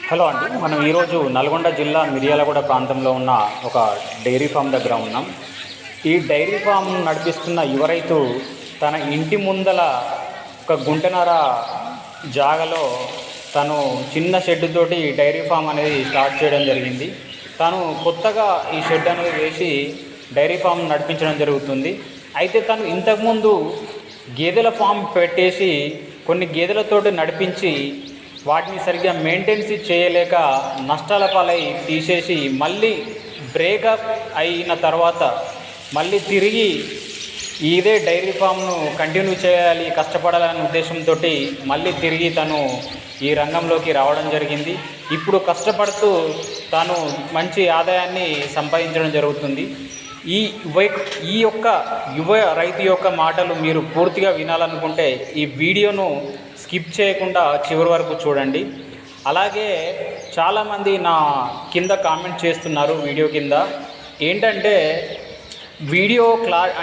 Hello అండి, మనం ఈరోజు నల్గొండ జిల్లా మిర్యాలగూడ ప్రాంతంలో ఉన్న ఒక డైరీ ఫామ్ దగ్గర ఉన్నాం. ఈ డైరీ ఫామ్ నడిపిస్తున్న యువ రైతు తన ఇంటి ముందల ఒక గుంటన్నర జాగలో తను చిన్న షెడ్ తోటి డైరీ ఫామ్ అనేది స్టార్ట్ చేయడం జరిగింది. తను కొత్తగా ఈ షెడ్ అనేది వేసి డైరీ ఫామ్ నడిపించడం జరుగుతుంది. అయితే తను ఇంతకుముందు గేదెల ఫామ్ పెట్టేసి కొన్ని గేదెలతోటి నడిపించి వాటిని సరిగ్గా మెయింటెనెన్స్ చేయలేక నష్టాల పాలై తీసేసి మళ్ళీ బ్రేకప్ అయిన తర్వాత మళ్ళీ తిరిగి ఇదే డైరీ ఫామ్ను కంటిన్యూ చేయాలి, కష్టపడాలనే ఉద్దేశంతో మళ్ళీ తిరిగి తను ఈ రంగంలోకి రావడం జరిగింది. ఇప్పుడు కష్టపడుతూ తాను మంచి ఆదాయాన్ని సంపాదించడం జరుగుతుంది. ఈ యొక్క యువ రైతు యొక్క మాటలు మీరు పూర్తిగా వినాలనుకుంటే ఈ వీడియోను స్కిప్ చేయకుండా చివరి వరకు చూడండి. అలాగే చాలామంది నా కింద కామెంట్ చేస్తున్నారు వీడియో కింద, ఏంటంటే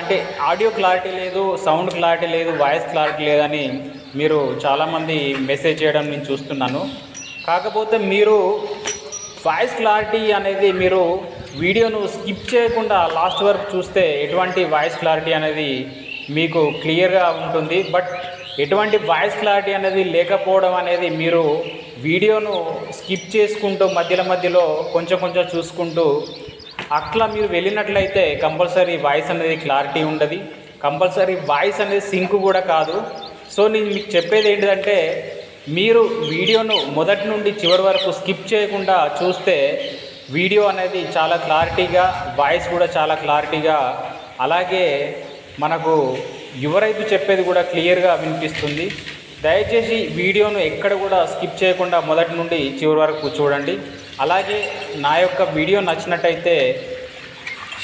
అంటే ఆడియో క్లారిటీ లేదు, సౌండ్ క్లారిటీ లేదు, వాయిస్ క్లారిటీ లేదని మీరు చాలామంది మెసేజ్ చేయడం నేను చూస్తున్నాను. కాకపోతే మీరు వాయిస్ క్లారిటీ అనేది మీరు వీడియోను స్కిప్ చేయకుండా లాస్ట్ వరకు చూస్తే ఎటువంటి వాయిస్ క్లారిటీ అనేది మీకు క్లియర్గా ఉంటుంది. బట్ ఎటువంటి వాయిస్ క్లారిటీ అనేది లేకపోవడం అనేది మీరు వీడియోను స్కిప్ చేసుకుంటూ మధ్యలో కొంచెం చూసుకుంటూ అట్లా మీరు వెళ్ళినట్లయితే కంపల్సరీ వాయిస్ అనేది క్లారిటీ ఉండదు, కంపల్సరీ వాయిస్ అనేది సింక్ కూడా కాదు. సో నేను మీకు చెప్పేది ఏంటంటే మీరు వీడియోను మొదటి నుండి చివరి వరకు స్కిప్ చేయకుండా చూస్తే వీడియో అనేది చాలా క్లారిటీగా, వాయిస్ కూడా చాలా క్లారిటీగా, అలాగే మనకు యువ రైతు చెప్పేది కూడా క్లియర్గా వినిపిస్తుంది. దయచేసి వీడియోను ఎక్కడ కూడా స్కిప్ చేయకుండా మొదటి నుండి చివరి వరకు చూడండి. అలాగే నా యొక్క వీడియో నచ్చినట్టయితే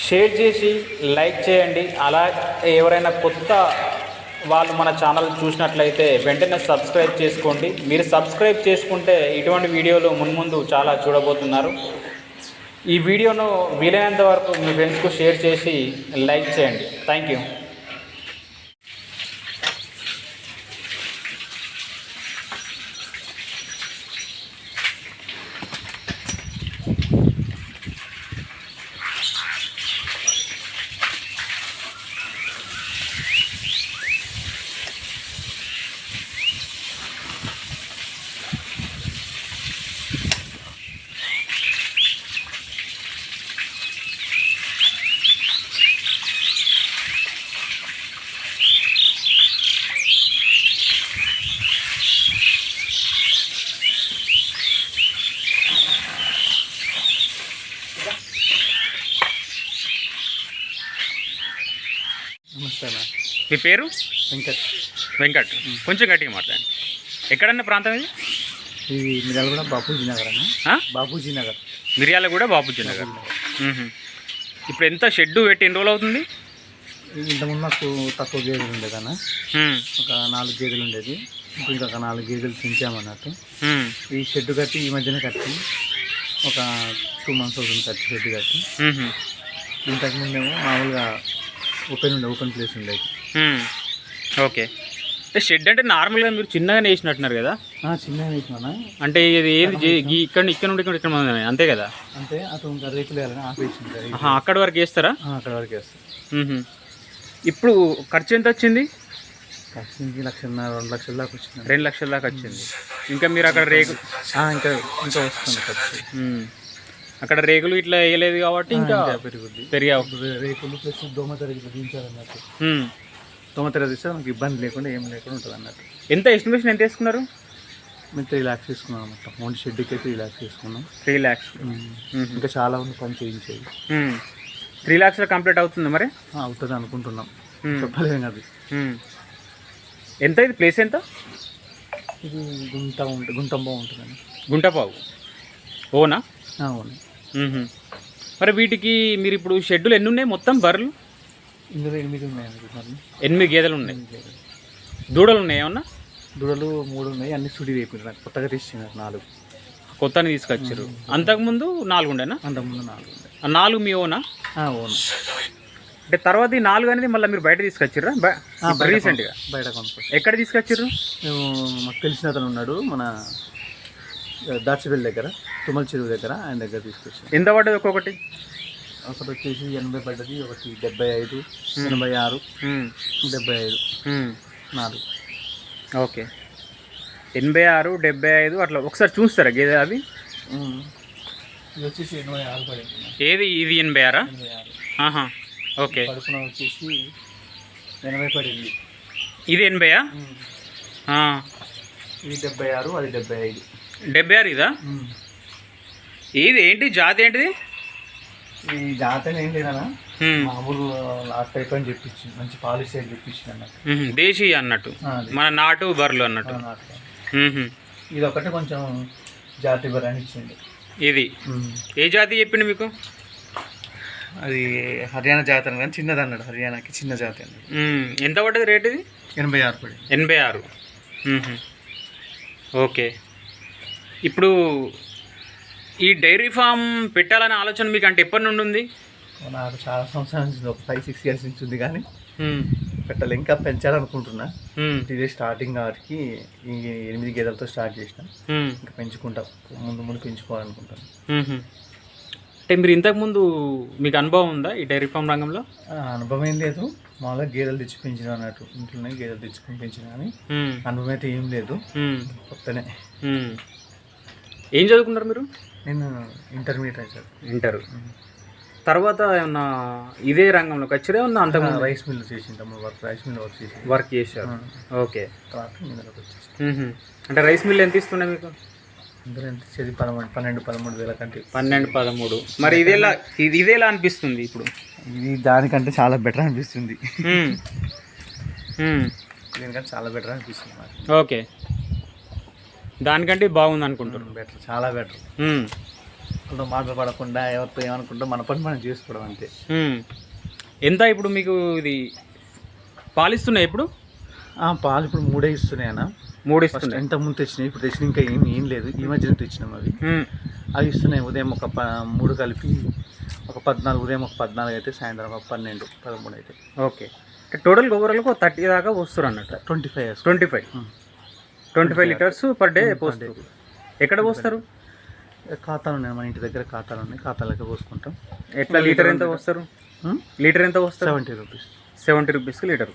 షేర్ చేసి లైక్ చేయండి. అలా ఎవరైనా కొత్త వాళ్ళు మన ఛానల్ చూసినట్లయితే వెంటనే సబ్స్క్రైబ్ చేసుకోండి. మీరు సబ్స్క్రైబ్ చేసుకుంటే ఇటువంటి వీడియోలు మున్ముందు చాలా చూడబోతున్నారు. ఈ వీడియోను వీలైనంత వరకు మీ ఫ్రెండ్స్కు షేర్ చేసి లైక్ చేయండి. Thank you. నమస్తే అన్న. మీ పేరు? వెంకట్. కొంచెం గట్టిగా మాట్లాడండి. ఎక్కడన్నా ప్రాంతం ఇది? ఇది మిర్యాలగూడ బాపూజీ నగర్ అన్న. బాపూజీ నగర్. మిర్యాలగూడ బాపూజీ నగర్. ఇప్పుడు ఎంత షెడ్డు పెట్టి ఎన్ని రోజులు అవుతుంది? ఇంతకుముందు నాకు తక్కువ గేదెలు ఉండేదన్న, ఒక 4 గేదెలు ఉండేది. ఇప్పుడు ఇంకొక 4 గేదెలు పెంచామన్నట్టు. ఈ షెడ్ కట్టి ఈ మధ్యనే కట్టి ఒక 2 months అవుతుంది కట్టి షెడ్ కట్టి. ఇంతకుముందేమో మామూలుగా ఓపెన్ ప్లేస్ ఉండేది. ఓకే. షెడ్ అంటే నార్మల్గా మీరు చిన్నగానే వేసినట్టున్నారు కదా? చిన్నగా వేసినా. అంటే ఇది ఏది ఇక్కడ నుండి ఇక్కడ అంతే కదా? అంటే అటు ఇంకా రేకులు వేయాలని ఆపేసింది. అక్కడ వరకు వేస్తారా? అక్కడ వరకు వేస్తారు. ఇప్పుడు ఖర్చు ఎంత వచ్చింది? ఖర్చు 1,00,000 2 లక్షల దాకా వచ్చింది. 2 లక్షల దాకా వచ్చింది. ఇంకా మీరు అక్కడ ఇంకా వస్తుంది ఖర్చు. అక్కడ రేకులు ఇట్లా వేయలేదు కాబట్టి ఇంకా పెరుగుద్ది. రేకులు ప్లస్ దోమతెర దించాలన్నట్టు. దోమతెర తీస్తే మనకి ఇబ్బంది లేకుండా ఏం లేకుండా ఉంటుంది అన్నట్టు. ఎంత ఎస్టిమేషన్ ఎంత వేసుకున్నారు? మేము 3 lakhs తీసుకున్నాం మొత్తం. ఓన్లీ షెడ్కి అయితే 3 lakhs తీసుకున్నాం. 3 lakhs. ఇంకా చాలా ఉంది పని చేయించేది. 3 lakhsలో కంప్లీట్ అవుతుంది మరి? అవుతుంది అనుకుంటున్నాం, చెప్పలేము అది. ఎంత ఇది ప్లేస్ ఎంత? ఇది గుంటంబావు ఉంటుందండి. గుంటపావు ఓనా? అవును. మరి వీటికి మీరు ఇప్పుడు షెడ్యూల్ ఎన్ని ఉన్నాయి మొత్తం? బర్రెలు ఇందులో 8 ఉన్నాయండి. 8 గేదెలు ఉన్నాయి. దూడలు ఉన్నాయి ఏమన్నా? దూడలు 3 ఉన్నాయి. అన్ని సుడి వేపినారు, కొత్తగా తీసుకున్నారు 4. కొత్తని తీసుకొచ్చారు. అంతకుముందు 4 ఉండేనా? అంతకుముందు 4 ఉండే. 4 మీ ఓనా? ఓన్. అంటే తర్వాత ఈ 4 అనేది మళ్ళీ మీరు బయట తీసుకొచ్చిర్రా? రీసెంట్గా బయట కొనుక్కొచ్చి. ఎక్కడ తీసుకొచ్చిర్రు? మేము మాకు తెలిసిన అతను ఉన్నాడు, మన దాచిపల్లి దగ్గర తుమ్మల చెరువు దగ్గర ఆయన దగ్గర తీసుకొచ్చాను. ఎంత పడ్డది ఒక్కొక్కటి? ఒకటి వచ్చేసి 80 పడ్డది, ఒకటి 75, 86, 75, 4. ఓకే, 86, 75 అట్లా. ఒకసారి చూస్తారా గేదె అవి? ఇది వచ్చేసి 86 పడింది. ఏది ఇది 86? 86. ఆహా, ఓకే. కడుపున వచ్చేసి 80 పడింది. ఇది 80? ఇది 76, అది 75. 76 ఇదా? ఇది ఏంటి జాతి ఏంటిది? ఈ జాతర ఏం లేదన్నా, మామూలు లాస్ట్ టైప్ అని చెప్పించి మంచి పాలిష్ అయితే చెప్పించి అన్నట్టు. దేశీయ అన్నట్టు, మన నాటు బర్రెలు అన్నట్టు. ఇది ఒకటి కొంచెం జాతి బర్రె అని ఇచ్చింది. ఇది ఏ జాతి చెప్పిండు మీకు? అది హర్యానా జాతి అని, కానీ చిన్నది అన్నాడు, హర్యానాకి చిన్న జాతి అన్నాడు. ఎంత పడ్డది రేట్ ఇది? 86 పడింది. 86. ఓకే. ఇప్పుడు ఈ డైరీ ఫామ్ పెట్టాలనే ఆలోచన మీకు అంటే ఎప్పటి నుండి ఉంది? నాకు చాలా సంవత్సరాల నుంచి, ఒక 5-6 ఇయర్స్ నుంచి ఉంది, కానీ పెట్టాలి, ఇంకా పెంచాలనుకుంటున్నా. ఇదే స్టార్టింగ్ వాటికి ఈ 8 గేదెలతో స్టార్ట్ చేసిన, ఇంకా పెంచుకుంటా, ముందు పెంచుకోవాలనుకుంటాను. అంటే మీరు ఇంతకుముందు మీకు అనుభవం ఉందా ఈ డైరీ ఫామ్ రంగంలో? అనుభవం ఏం లేదు, మామూలుగా గేదెలు తెచ్చి పెంచిన అన్నట్టు, ఇంట్లోనే గేదెలు తెచ్చుకొని పెంచిన, కానీ అనుభవం అయితే ఏం లేదు, కొత్తనే. ఏం చదువుకున్నారు మీరు? నేను ఇంటర్మీడియట్ ఇంటర్ తర్వాత ఏమన్నా ఇదే రంగంలోకి వచ్చారా? ఏమన్నా అంత రైస్ మిల్ చేసింది, రైస్ మిల్ వర్క్ చేశారు. ఓకే. తర్వాత ఇందులోకి వచ్చేసి అంటే రైస్ మిల్ ఎంత ఇస్తుండే మీకు? ఇందులో ఎంత ఇచ్చేది 12-13 వేల కంటే. 12-13. మరి ఇదేలా అనిపిస్తుంది ఇప్పుడు? ఇది దానికంటే చాలా బెటర్ అనిపిస్తుంది, దీనికంటే చాలా బెటర్ అనిపిస్తుంది. ఓకే, దానికంటే బాగుంది అనుకుంటున్నాను. బెటర్, చాలా బెటర్. కొంత మాటలు పడకుండా ఎవరితో ఏమనుకుంటా మన పని మనం చేసుకోవడం అంతే. ఎంత ఇప్పుడు మీకు ఇది పాలు ఇస్తున్నాయి? ఇప్పుడు పాలు ఇప్పుడు 3 ఇస్తున్నాయి అన్న. 3 ఇస్తున్నాయి. ఎంత ముందు తెచ్చినాయి, ఇప్పుడు తెచ్చిన ఇంకా ఏం లేదు, ఈ మధ్యన తెచ్చినాం. అవి ఇస్తున్నాయి. ఉదయం ఒక 3 కలిపి ఒక 14, ఉదయం ఒక 14 అయితే, సాయంత్రం ఒక 12-13 అయితే. ఓకే. టోటల్ ఓవరాల్గా 30 దాకా వస్తారు అన్నట్టు. 25 లీటర్స్ పర్ డే పోస్తారు. ఎక్కడ పోస్తారు? ఖాతాలు ఉన్నాయి, మన ఇంటి దగ్గర ఖాతాలు ఉన్నాయి, ఖాతాలకే పోసుకుంటాం. ఎట్లా లీటర్ ఎంత పోస్తారు? లీటర్ ఎంత పోస్తారు? 70 రూపీస్. 70 రూపీస్కి లీటర్.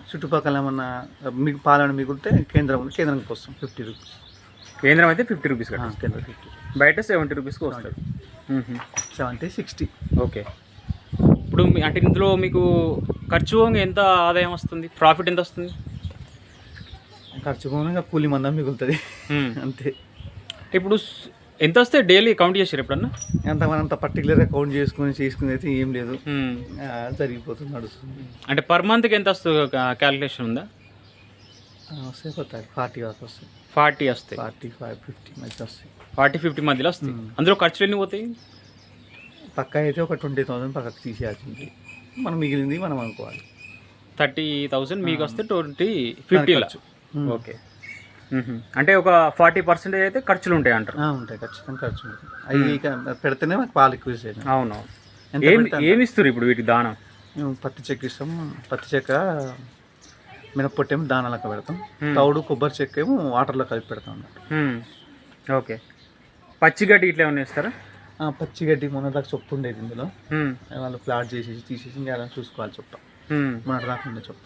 చుట్టుపక్కల ఏమన్నా మీకు పాలను మిగిలితే కేంద్రంకి వస్తాం 50 రూపీస్. కేంద్రం అయితే 50 రూపీస్ కదా, కేంద్రం 50. బయట 70 రూపీస్కి వస్తారు. 70-60. ఓకే. ఇప్పుడు అంటే ఇందులో మీకు ఖర్చు ఎంత ఆదాయం వస్తుంది, ప్రాఫిట్ ఎంత వస్తుంది? ఖర్చు పోగా కూలి మందం మిగులుతుంది అంతే. ఇప్పుడు ఎంత వస్తే డైలీ కౌంట్ చేసారు ఎప్పుడన్నా? అంత పర్టికులర్గా కౌంట్ చేసుకుని అయితే ఏం లేదు, జరిగిపోతుంది, నడుస్తుంది. అంటే పర్ మంత్కి ఎంత వస్తుంది క్యాలిక్యులేషన్ ఉందా? వస్తాయి, 40 వరకు వస్తాయి. 40 వస్తాయి, 45-50 మధ్య వస్తాయి. 40-50 మధ్యలో వస్తాయి. అందులో ఖర్చులు ఎన్ని పోతాయి? పక్క అయితే ఒక 20,000 పక్కకు తీసేయాల్సింది, మనం మిగిలింది మనం అనుకోవాలి. 30,000 మీకు వస్తే 20-50. ఓకే. అంటే ఒక 40% అయితే ఖర్చులు ఉంటాయి అంటారు? ఉంటాయి, ఖచ్చితంగా ఖర్చు ఉంటుంది. అవి పెడితేనే మాకు పాలు ఎక్కువ ఇస్తాయి. అవునవును. ఏమి ఇస్తారు ఇప్పుడు వీటికి దానా? పత్తి చెక్క ఇస్తాం, పత్తి చెక్క మినప్పొట్టేమో దానాలకు పెడతాం, తౌడు కొబ్బరి చెక్క ఏమో వాటర్లో కలిపి పెడతాం అన్నట్టు. ఓకే. పచ్చిగడ్డి ఇట్లా ఏమైనా ఇస్తారా? పచ్చిగడ్డి మొన్న దాకా చొప్పు ఉండేది, ఇందులో వాళ్ళు ఫ్లాట్ తీసేసి అలా చూసుకోవాలి, చొప్ప మన రాకుండా చొప్ప.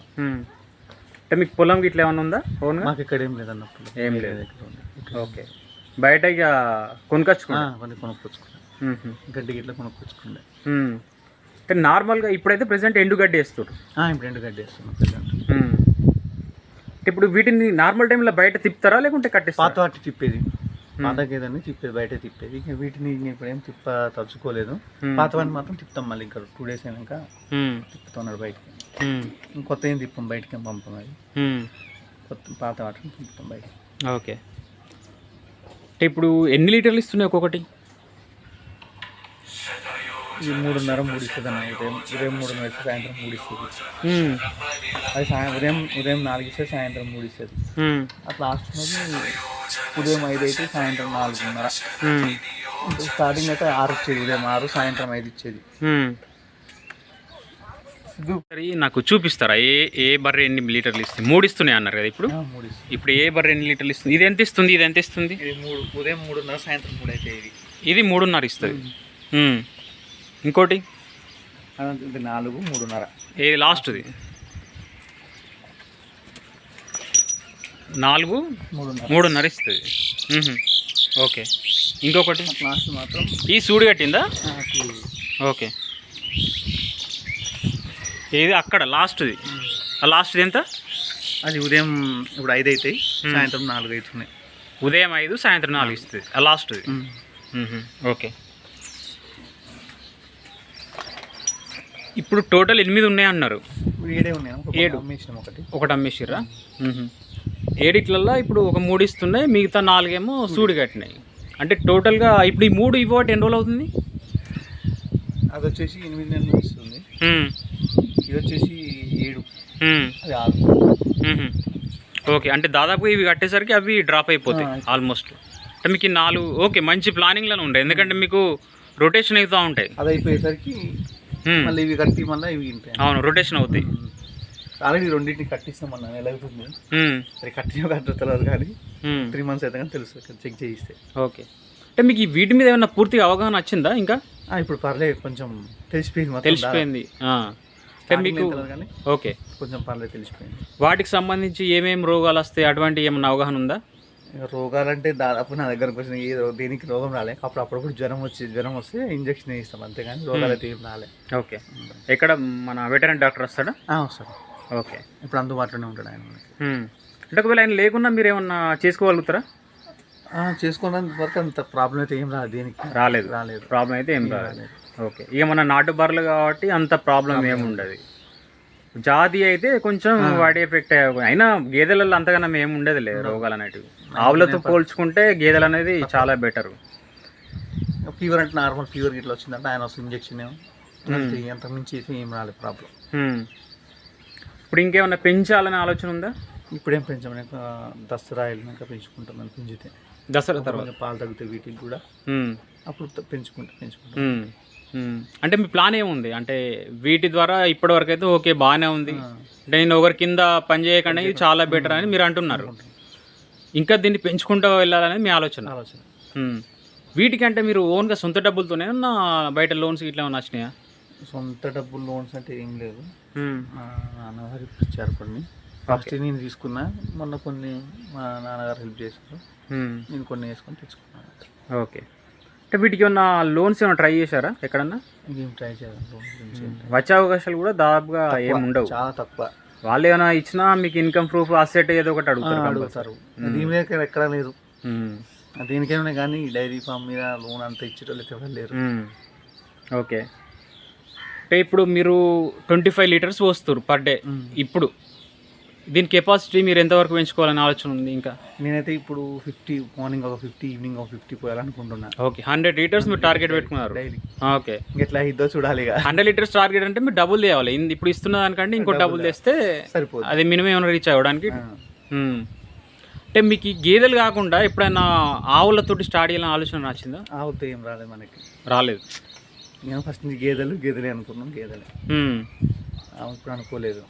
అంటే మీకు పొలం ఇట్లా ఏమైనా ఉందా? మాకు ఇక్కడ ఏం లేదన్నప్పుడు. ఏం లేదు. ఓకే. బయట ఇక కొనుక్కొచ్చుకున్నా, గడ్డి గిట్లా కొనుక్కొచ్చుకుండే. అంటే నార్మల్గా ఇప్పుడైతే ప్రెసెంట్ ఎండుగడ్డి వేస్తారు. ఇప్పుడు ఎండుగడ్డి వేస్తున్నాం ప్రెసెంట్. ఇప్పుడు వీటిని నార్మల్ టైంలో బయట తిప్పుతారా లేకుంటే కట్టేస్తారా? పాత వాటి తిప్పేది, పాత గేదని తిప్పేది, బయట తిప్పేది. ఇంకా వీటిని ఇప్పుడు ఏం తలుచుకోలేదు. పాత వాటిని మాత్రం తిప్పుతాం, మళ్ళీ ఇంకా 2 days అయినాక తిప్పుతున్నాడు బయటకి. కొత్త ఏం తిప్పాం, బయటకి ఏం పంపం. అది కొత్త పాత వాటిని తిప్పుతాం బయటకి. ఓకే. అంటే ఇప్పుడు ఎన్ని లీటర్లు ఇస్తున్నాయి ఒక్కొక్కటి? ఇది 3.5-3 ఇస్తుంది అన్న. ఉదయం 3 ఇస్తే సాయంత్రం 3 ఇస్తుంది. అది ఉదయం 4 ఇస్తే సాయంత్రం 3 ఇస్తుంది. అట్లా లాస్ట్ ఉదయం 5 అయితే సాయంత్రం 4:30. స్టార్టింగ్ అయితే 6 ఇచ్చేది, ఉదయం 6, సాయంత్రం 5 ఇచ్చేది. సరే నాకు చూపిస్తారా ఏ బర్రె ఎన్ని లీటర్లు ఇస్తుంది? 3 ఇస్తున్నాయి అన్నారు కదా ఇప్పుడు. ఇప్పుడు ఏ బర్రె ఎన్ని లీటర్లు ఇస్తుంది? ఇది ఎంత ఇస్తుంది? ఇది ఎంత ఇస్తుంది? ఇది 3, ఉదయం 3:30 సాయంత్రం 3 అయితే ఇది 3.5 ఇస్తుంది. ఇంకోటి ఇది 4, 3:30. ఏది లాస్ట్ది? 4, 3.5 ఇస్తుంది. ఓకే. ఇంకొకటి లాస్ట్ మాత్రం ఈ సూడి కట్టిందా? ఓకే. ఏది అక్కడ లాస్ట్ది? ఆ లాస్ట్ది ఎంత? అది ఉదయం ఇప్పుడు 5 అవుతాయి, సాయంత్రం 4 అవుతున్నాయి. ఉదయం 5, సాయంత్రం 4 ఇస్తుంది ఆ లాస్ట్ది. ఓకే. ఇప్పుడు టోటల్ 8 ఉన్నాయి అన్నారు. 7 ఉన్నాయి. 7 ఒకటి అమ్మేసిర్రా? 7 ఇప్పుడు ఒక 3 ఇస్తున్నాయి, మిగతా 4 ఏమో సూడి కట్టినాయి. అంటే టోటల్గా ఇప్పుడు ఈ 3 ఇవ్వటి ఎన్ని రోజులు అవుతుంది? అది వచ్చేసి 8 నెలలు ఇస్తుంది. ఇది వచ్చేసి 7, అది 6. ఓకే. అంటే దాదాపు ఇవి కట్టేసరికి అవి డ్రాప్ అయిపోతాయి ఆల్మోస్ట్. అంటే మీకు 4 ఓకే మంచి ప్లానింగ్లోనే ఉంటాయి, ఎందుకంటే మీకు రొటేషన్ అవుతూ ఉంటాయి. అది అయిపోయేసరికి మళ్ళీ ఇవి కట్టి మళ్ళీ ఇవి ఉంటాయి. అవును, రొటేషన్ అవుతాయి. ఆల్రెడీ 2 కట్టిస్తాం అన్న, నెల అవుతుంది. అది కట్టిన కట్టలేదు కానీ 3 months అయితే కానీ తెలుసు, చెక్ చేయిస్తే. ఓకే. అంటే మీకు ఈ వీటి మీద ఏమైనా పూర్తిగా అవగాహన వచ్చిందా ఇంకా? ఇప్పుడు పర్లేదు, కొంచెం తెలిసిపోయింది. తెలిసిపోయింది అంటే మీకు? ఓకే, కొంచెం పర్లేదు తెలిసిపోయింది. వాటికి సంబంధించి ఏమేమి రోగాలు వస్తాయి అటువంటి ఏమన్నా అవగాహన ఉందా? రోగాలు అంటే దాదాపు నా దగ్గరకు వచ్చిన దేనికి రోగం రాలే. అప్పుడప్పుడు జ్వరం వస్తే ఇంజక్షన్ ఇస్తాం అంతేగాని రోగాలు అయితే ఏం రాలే. ఓకే. ఎక్కడ మన వెటరనరీ డాక్టర్ వస్తాడా? వస్తాడు. ఓకే. ఇప్పుడు అందుబాటులోనే ఉంటాడు ఆయన. అంటే ఒకవేళ ఆయన లేకున్నా మీరు ఏమన్నా చేసుకోగలుగుతారా? చేసుకోవడానికి వరకు అంత ప్రాబ్లం అయితే ఏం రాలేదు, దేనికి రాలేదు. ప్రాబ్లం అయితే ఏం రాలేదు. ఓకే. ఇక మన నాటు బర్రెలు కాబట్టి అంత ప్రాబ్లం ఏమి ఉండదు. జాతి అయితే కొంచెం వాటి ఎఫెక్ట్ అయినా గేదెలలో అంతగానం ఏమి ఉండదు లేదు రోగాలు అనేటివి. ఆవులతో పోల్చుకుంటే గేదెలు అనేది చాలా బెటర్. ఫీవర్ అంటే నార్మల్ ఫీవర్ ఇట్లా వచ్చిందంటే ఆయన వస్తుంది ఇంజక్షన్, అంత మించి ఏం రాలేదు ప్రాబ్లం. ఇప్పుడు ఇంకేమన్నా పెంచాలనే ఆలోచన ఉందా? ఇప్పుడేం పెంచామని దసరా వెళ్ళినాక పెంచుకుంటాం. పెంచితే దసరా తర్వాత పాలు తగ్గుతాయి వీటికి కూడా, అప్పుడు పెంచుకుంటాం. అంటే మీ ప్లాన్ ఏముంది? అంటే వీటి ద్వారా ఇప్పటి వరకు అయితే ఓకే బాగానే ఉంది, అంటే నేను ఒకరి కింద పని చేయకుండా ఇది చాలా బెటర్ అని మీరు అంటున్నారు. ఇంకా దీన్ని పెంచుకుంటూ వెళ్ళాలనేది మీ ఆలోచన. వీటికి అంటే మీరు ఓన్గా సొంత డబ్బులతోనే నా బయట లోన్స్ ఇట్లా ఏమైనా వచ్చినాయా? సొంత డబ్బులు లోన్స్ అంటే ఏం లేదు, నాన్నగారు ఇచ్చారు కొన్ని. ఫస్ట్ నేను తీసుకున్నా, మొన్న కొన్ని మా నాన్నగారు హెల్ప్ చేశారు, నేను కొన్ని వేసుకొని తెచ్చుకున్నాను. ఓకే. అంటే వీటికి ఏమన్నా లోన్స్ ఏమైనా ట్రై చేశారా ఎక్కడన్నా? ఇంకేం ట్రై చేయాలి, వచ్చే అవకాశాలు కూడా దాదాపుగా ఏమి ఉండవు, చాలా తక్కువ. వాళ్ళు ఏమైనా ఇచ్చినా మీకు ఇన్కమ్ ప్రూఫ్ అసెట్ ఏదో ఒకటి అడుగుతారు. దీని మీద ఎక్కడ లేదు, దీనికేమైనా కానీ డైరీ ఫామ్ మీద లోన్ అంతా ఇచ్చేటోళ్ళు అయితే ఎవరు లేరు. ఓకే. అంటే ఇప్పుడు మీరు 25 లీటర్స్ పోస్తారు పర్ డే. ఇప్పుడు దీని కెపాసిటీ మీరు ఎంతవరకు పెంచుకోవాలని ఆలోచన ఉంది? ఇంకా నేనైతే ఇప్పుడు 50, మార్నింగ్ ఒక 50, ఈవినింగ్ ఒక 50 పోయాలనుకుంటున్నాను. ఓకే. 100 లీటర్స్ మీరు టార్గెట్ పెట్టుకున్నారు డైలీ. ఓకే. ఎట్లా ఇద్దో చూడాలి. 100 లీటర్స్ టార్గెట్ అంటే మీరు డబుల్ తేవాలి. ఇప్పుడు ఇస్తున్న దానికంటే ఇంకో డబుల్ తెస్తే సరిపోదు, అది మినిమం ఏమైనా రీచ్ అవ్వడానికి. అంటే మీకు ఈ గేదెలు కాకుండా ఎప్పుడైనా ఆవులతోటి స్టార్ట్ చేయాలని ఆలోచన వచ్చిందా? ఆవులతో ఏం రాలేదు మనకి. రాలేదు. నేను ఫస్ట్ గేదెలే అనుకున్నాం, గేదెలే. ఇప్పుడు అనుకోలేదు,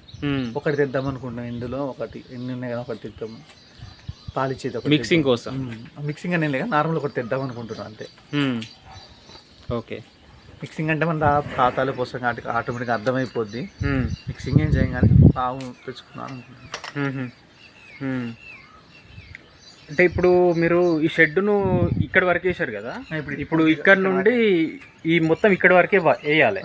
ఒకటి తెద్దాం అనుకుంటున్నాం. ఇందులో ఒకటి ఎన్ని ఉన్నాయి కదా, ఒకటి తెద్దాము పాలిచ్చేది మిక్సింగ్ కోసం. మిక్సింగ్ అనేది లేదు, నార్మల్ ఒకటి తెద్దాం అనుకుంటున్నాం అంతే. ఓకే. మిక్సింగ్ అంటే మన ఖాతాలో పోస్తాం కాబట్టి ఆటోమేటిక్గా అర్థమైపోద్ది. మిక్సింగ్ ఏం చేయం కానీ ఆవు తెచ్చుకున్నాను అనుకుంటున్నాను. అంటే ఇప్పుడు మీరు ఈ షెడ్ను ఇక్కడ వరకు వేసారు కదా, ఇప్పుడు ఇక్కడ నుండి ఈ మొత్తం ఇక్కడ వరకే వేయాలి.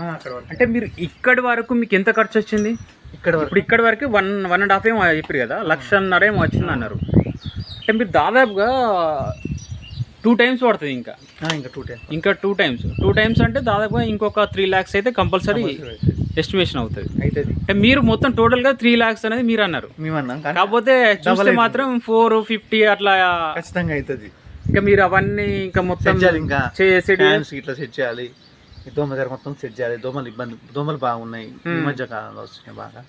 అంటే మీరు ఇక్కడి వరకు మీకు ఎంత ఖర్చు వచ్చింది? ఇప్పుడు ఇక్కడ వరకు 1.5 ఏమో చెప్పారు కదా, 1,50,000 ఏమో వచ్చింది అన్నారు. అంటే మీరు దాదాపుగా 2 times పడుతుంది. ఇంకా 2 times అంటే దాదాపుగా ఇంకొక 3 lakhs అయితే కంపల్సరీ ఎస్టిమేషన్ అవుతుంది. అంటే మీరు మొత్తం టోటల్గా 3 lakhs అనేది మీరు అన్నారు, కాకపోతే చూస్తే మాత్రం 450 అట్లా ఖచ్చితంగా అవుతుంది. ఇంకా మీరు అవన్నీ ఇంకా మొత్తం ఇట్లా సెట్ చేయాలి, దోమ దగ్గర మొత్తం సెట్ చేయాలి. దోమలు బాగున్నాయి ఈ మధ్య కాలంలో వస్తున్నాయి బాగా.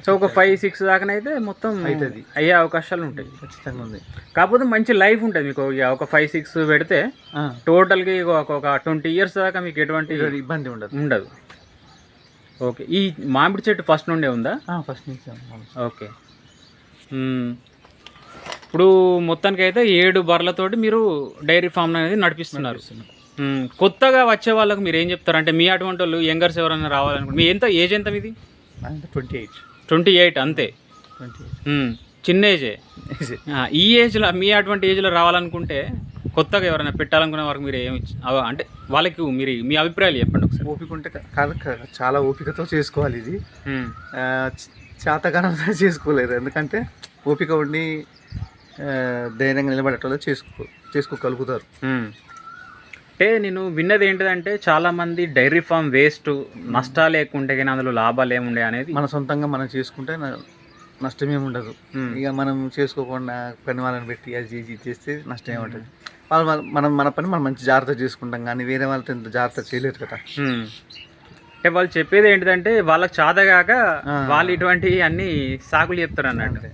సో ఒక 5-6 దాకానైతే మొత్తం అవుతుంది, అయ్యే అవకాశాలు ఉంటాయి. ఖచ్చితంగా ఉంది. కాకపోతే మంచి లైఫ్ ఉంటుంది మీకు. ఒక 5-6 పెడితే టోటల్గా ఒక 20 years దాకా మీకు ఎటువంటి ఇబ్బంది ఉండదు. ఓకే. ఈ మామిడి చెట్టు ఫస్ట్ నుండే ఉందా? ఫస్ట్ నుంచి ఉంది. ఓకే. ఇప్పుడు మొత్తానికైతే 7 బర్రెలతోటి మీరు డైరీ ఫామ్ అనేది నడిపిస్తున్నారు. కొత్తగా వచ్చే వాళ్ళకు మీరు ఏం చెప్తారు? అంటే మీ అటువంటి వాళ్ళు యంగర్స్ ఎవరైనా రావాలనుకుంటే మీ ఎంత ఏజ్ ఎంత మీది? 28 అంతే. 28. చిన్న ఏజే. ఈ ఏజ్లో మీ అటువంటి ఏజ్లో రావాలనుకుంటే కొత్తగా ఎవరైనా పెట్టాలనుకునే వరకు మీరు ఏమి అంటే వాళ్ళకి మీరు మీ అభిప్రాయాలు చెప్పండి ఒకసారి. ఓపిక ఉంటే చాలా ఓపికతో చేసుకోవాలి ఇది. చేతగానం చేసుకోలేరు, ఎందుకంటే ఓపిక ఉండి ధైర్యంగా నిలబడేటోళ్ళు చేసుకోగలుగుతారు. అంటే నేను విన్నది ఏంటిదంటే చాలామంది డైరీ ఫామ్ వేస్ట్, నష్టాలు లేకుంటే కానీ అందులో లాభాలు ఏముండే అనేది. మన సొంతంగా మనం చేసుకుంటే నష్టం ఏమి ఉండదు. ఇక మనం చేసుకోకుండా పని వాళ్ళని పెట్టి అది చేస్తే నష్టం ఏముంటుంది. మన పని మనం మంచి జాగ్రత్త చేసుకుంటాం, కానీ వేరే వాళ్ళతో ఇంత జాగ్రత్త చేయలేరు కదా. అంటే వాళ్ళు చెప్పేది ఏంటిదంటే వాళ్ళకి చాదగాక వాళ్ళు ఇటువంటి అన్ని సాకులు చెప్తారు అన్నట్టు.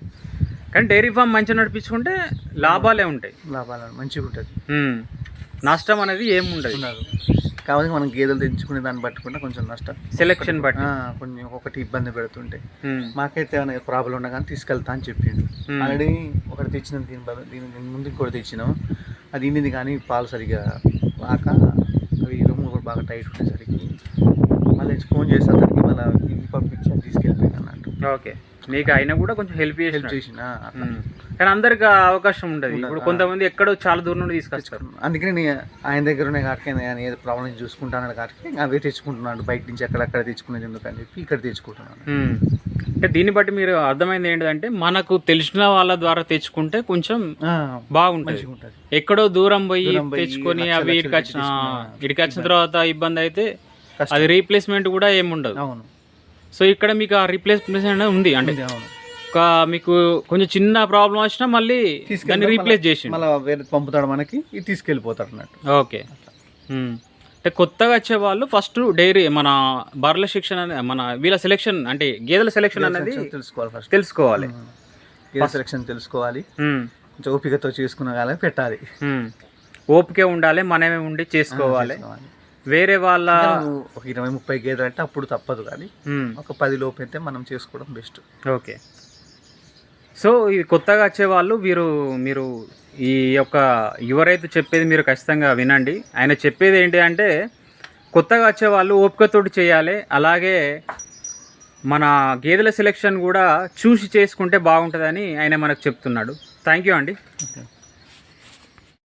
కానీ డైరీ ఫామ్ మంచిగా నడిపించుకుంటే లాభాలే ఉంటాయి. లాభాలు మంచిగా ఉంటుంది, నష్టం అనేది ఏముండదు. కాబట్టి మనం గేదెలు తెంచుకునే దాన్ని పట్టుకుంటే కొంచెం నష్టం, సెలెక్షన్ బట్టి కొంచెం ఒకటి ఇబ్బంది పెడుతుంటే. మాకైతే ఏమైనా ప్రాబ్లం ఉన్నా కానీ తీసుకెళ్తా అని చెప్పిండు. ఆల్రెడీ ఒకటి తెచ్చినాం, దీని ముందు ఇంకోటి తెచ్చినాం, అది ఇండిది కానీ పాలు సరిగా రాక అవి రూమ్ కూడా బాగా టైట్ ఉండేసరికి మళ్ళీ ఫోన్ చేస్తే అతనికి మళ్ళీ ఇవి పంపించి అది తీసుకెళ్ళిపోయింది అన్నట్టు. ఓకే, మీకు అయినా కూడా కొంచెం హెల్ప్ చేసిన. కానీ అందరికి అవకాశం ఉండదు. ఇప్పుడు కొంతమంది ఎక్కడో చాలా దూరం నుండి తీసుకొచ్చారు. అందుకని నేను ఆయన దగ్గర ఉన్నాయి కాబట్టి నేను ఏదో ప్రాబ్లం చూసుకుంటాను కాబట్టి అవే తెచ్చుకుంటున్నాను. బయట నుంచి ఎక్కడెక్కడ తెచ్చుకునేది ఎందుకని చెప్పి ఇక్కడ తెచ్చుకుంటున్నాను. అంటే దీన్ని బట్టి మీరు అర్థమైంది ఏంటంటే మనకు తెలిసిన వాళ్ళ ద్వారా తెచ్చుకుంటే కొంచెం బాగుంటుంది. ఎక్కడో దూరం పోయి తెచ్చుకొని అవి ఇడికి వచ్చిన తర్వాత ఇబ్బంది అయితే అది రీప్లేస్మెంట్ కూడా ఏముండదు. అవును. సో ఇక్కడ మీకు ఆ రీప్లేస్మెంట్ అనేది ఉంది. అంటే మీకు కొంచెం చిన్న ప్రాబ్లం వచ్చినా మళ్ళీ దాన్ని రీప్లేస్ చేసి మళ్ళీ వేరే పంపుతాడు, మనకి ఇది తీసుకెళ్ళిపోతాడు అన్నట్టు. ఓకే. అంటే కొత్తగా వచ్చే వాళ్ళు ఫస్ట్ డైరీ మన బర్రెల శిక్షణ మన వీళ్ళ సెలెక్షన్ అంటే గేదెల సెలెక్షన్ అనేది తెలుసుకోవాలి. గేదెల సెలెక్షన్ తెలుసుకోవాలి, కొంచెం ఓపికతో చేసుకునే పెట్టాలి. ఓపిక ఉండాలి, మనమే ఉండి చేసుకోవాలి. వేరే వాళ్ళ ఒక 20-30 గేదెలు అంటే అప్పుడు తప్పదు, కానీ ఒక 10 లోపు అయితే మనం చేసుకోవడం బెస్ట్. ఓకే. సో ఇది కొత్తగా వచ్చే వాళ్ళు మీరు ఈ యొక్క యువరైతు చెప్పేది మీరు ఖచ్చితంగా వినండి. ఆయన చెప్పేది ఏంటి అంటే కొత్తగా వచ్చే వాళ్ళు ఓపికతోటి చేయాలి, అలాగే మన గేదెల సెలెక్షన్ కూడా చూసి చేసుకుంటే బాగుంటుందని ఆయన మనకు చెప్తున్నాడు. థ్యాంక్ యూ అండి.